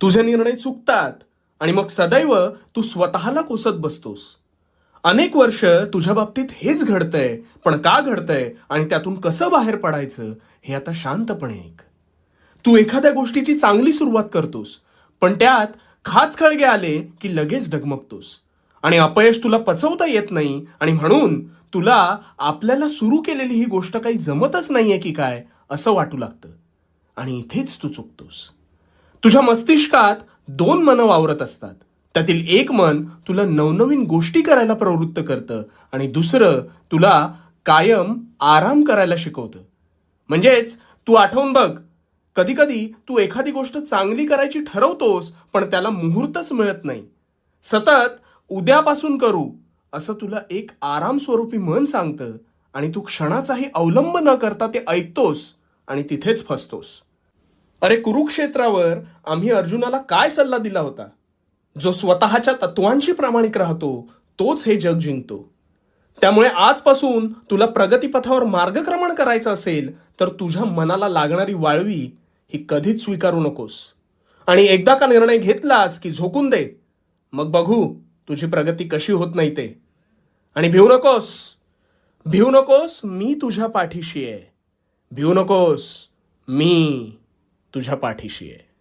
तुझे निर्णय चुकतात आणि मग सदैव तू स्वतःला कोसत बसतोस. अनेक वर्ष तुझ्या बाबतीत हेच घडतंय, पण का घडतंय आणि त्यातून कसं बाहेर पडायचं हे आता शांतपणे ऐक. तू एखाद्या गोष्टीची चांगली सुरुवात करतोस, पण त्यात खाचखळगे आले की लगेच डगमगतोस आणि अपयश तुला पचवता येत नाही आणि म्हणून तुला आपल्याला सुरू केलेली ही गोष्ट काही जमतच नाहीये की काय असं वाटू लागतं. आणि इथेच तू चुकतोस. तुझ्या मस्तिष्कात दोन मनं वावरत असतात. त्यातील एक मन तुला नवनवीन गोष्टी करायला प्रवृत्त करतं आणि दुसरं तुला कायम आराम करायला शिकवतं. म्हणजेच तू आठवून बघ, कधी कधी तू एखादी गोष्ट चांगली करायची ठरवतोस पण त्याला मुहूर्तच मिळत नाही. सतत उद्यापासून करू असं तुला एक आराम स्वरूपी मन सांगतं आणि तू क्षणाचाही अवलंब न करता ते ऐकतोस आणि तिथेच फसतोस. अरे कुरुक्षेत्रावर आम्ही अर्जुनाला काय सल्ला दिला होता? जो स्वतःच्या तत्वांशी प्रामाणिक राहतो तोच हे जग जिंकतो. त्यामुळे आजपासून तुला प्रगतीपथावर मार्गक्रमण करायचं असेल तर तुझ्या मनाला लागणारी वाळवी ही कधीच स्वीकारू नकोस. आणि एकदा का निर्णय घेतलास की झोकून दे. मग बघू तुझी प्रगती कशी होत नाही ते. आणि भिवू नकोस, भिवू नकोस, मी तुझ्या पाठीशी आहे. भिवू नकोस, मी तुझ्या पाठीशी आहे.